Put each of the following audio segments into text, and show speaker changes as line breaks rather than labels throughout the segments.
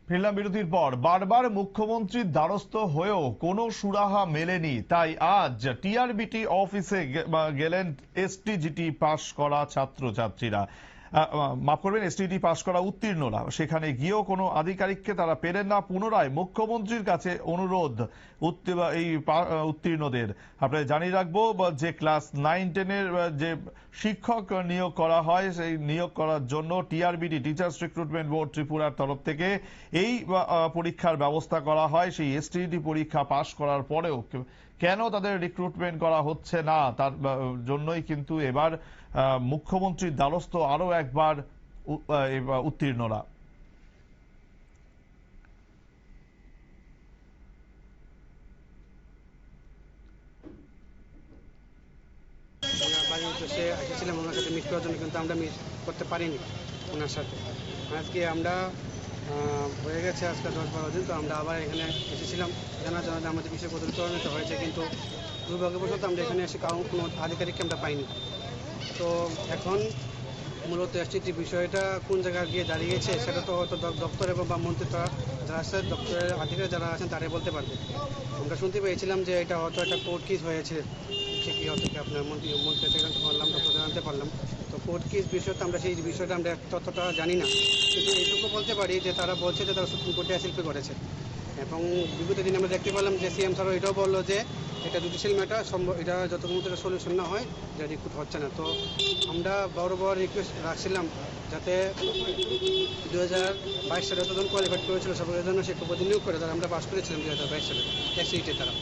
ফিরলাম বিরতির পর। বারবার মুখ্যমন্ত্রীর দ্বারস্থ হয়েও কোনো সুরাহা মেলেনি, তাই আজ টিআরবিটি অফিসে গেলেন এসটিজিটি পাশ করা ছাত্রছাত্রীরা। মাফ করবেন, এসটিজি পাশ করা উত্তীর্ণরা। সেখানে গিয়েও কোনো আধিকারিককে তারা পেলেন না। পুনরায় মুখ্যমন্ত্রীর কাছে অনুরোধ এই উত্তীর্ণদের। আপনাদের জানিয়ে রাখবো যে ক্লাস 9-10-এর যে শিক্ষক নিয়োগ করা হয়, সেই নিয়োগ করার জন্য টিআরবিটি টিচার্স রিক্রুটমেন্ট বোর্ড ত্রিপুরার তরফ থেকে এই পরীক্ষার ব্যবস্থা করা হয়। সেই এসটিজি পরীক্ষা পাশ করার পরেও কেন তাদের রিক্রুটমেন্ট করা হচ্ছে না, তার জন্যই কিন্তু এবার মুখ্যমন্ত্রীর দ্বারস্থ আরো একবার উত্তীর্ণরা।
বাড়ির উদ্দেশ্যে এসেছিলাম ওনার সাথে মিট করার জন্য, কিন্তু আমরা মিট করতে পারিনি ওনার সাথে। আজকে আমরা হয়ে গেছে আজকে 10-12 দিন, তো আমরা আবার এখানে এসেছিলাম জানার জন্য যে আমাদের বিষয় প্রতিনিধিত্ব হয়েছে, কিন্তু দুর্ভাগ্যবশত আমরা এখানে এসে কোনো আধিকারিককে আমরা পাইনি। তো এখন মূলত এসটিটি বিষয়টা কোন জায়গায় গিয়ে দাঁড়িয়েছে সেটা তো হয়তো দপ্তর এবং বা মন্ত্রীরা যারা আছে, দপ্তরের আধিকারিক যারা আছেন তারাই বলতে পারবে। আমরা শুনতে পেয়েছিলাম যে এটা হয়তো একটা কোর্ট কেস হয়েছে, কি হতে আপনার মন্ত্রী সেখানে পারলাম, ডক্টর জানতে পারলাম। তো কোর্ট কেস বিষয়টা আমরা সেই বিষয়টা আমরা ততটা জানি না, কিন্তু এইটুকু বলতে পারি যে তারা বলছে যে তারা সুপ্রিম কোর্টে এসএলপি করেছে। এবং বিগত দিন আমরা দেখতে পেলাম যে সিএম স্যারও এটাও বললো যে এটা জুডিশিয়াল ম্যাটার, এটা যতক্ষণ সলিউশন না হয় যে রিক্রুট হচ্ছে না। তো আমরা বড় রিকোয়েস্ট রাখছিলাম যাতে 2022 সালে যতজন কোয়ালিফাইড করেছিল সবার জন্য সে নিয়োগ করে, তারা আমরা পাস করেছিলাম 2022 সালে এসসিইতে তারা।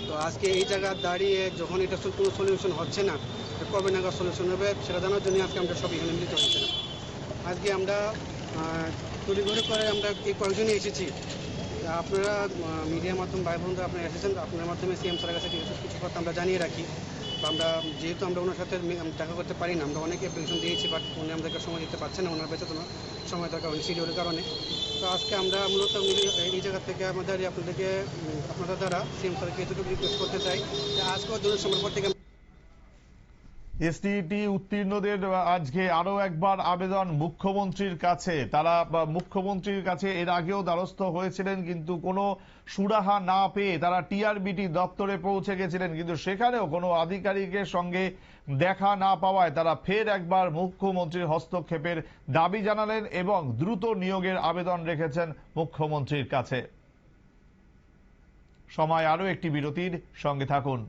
তো আজকে এই জায়গায় দাঁড়িয়ে যখন এটা কোনো সলিউশন হচ্ছে না, কবে নাগাদ সলিউশন হবে সেটা জানার জন্য আজকে আমরা সব এখানে মিলিত হচ্ছিলাম। আজকে আমরা তড়িঘড়ি করে আমরা এই কয়েকজনই এসেছি। আপনারা মিডিয়ার মাধ্যমে ভাই বোনরা আপনারা এসেছেন, আপনার মাধ্যমে সিএম স্যারের কাছে কিছু কথা আমরা জানিয়ে রাখি। আমরা যেহেতু আমরা ওনার সাথে দেখা করতে পারি না, আমরা অনেকে অ্যাপ্লিকেশন দিয়েছি, বাট উনি আমাদেরকে সময় দিতে পারছেন না, ওনার বেঁচে তোমার সময় দরকার উনি শিডিউলের কারণে। তো আজকে আমরা মূলত এই জায়গা থেকে আমাদের আপনাদেরকে আপনাদের দ্বারা সিএম স্যারকে এতটুকু রিকোয়েস্ট করতে চাই যে আজকেও দিনের সময় পর থেকে
এসটিটি উত্তীর্ণদের আজকে আরো একবার আবেদন মুখ্যমন্ত্রীর কাছে। তারা মুখ্যমন্ত্রীর কাছে এর আগেও দ্বারস্থ হয়েছিলেন, কিন্তু কোনো সুরাহা না পেয়ে তারা টিআরবিটি দপ্তরে পৌঁছে গেছিলেন, কিন্তু সেখানেও কোনো আধিকারিকের সঙ্গে দেখা না পাওয়ায় তারা ফের একবার মুখ্যমন্ত্রীর হস্তক্ষেপের দাবি জানালেন এবং দ্রুত নিয়োগের আবেদন রেখেছেন মুখ্যমন্ত্রীর কাছে। সময় আরো একটি বিরতির, সঙ্গে থাকুন।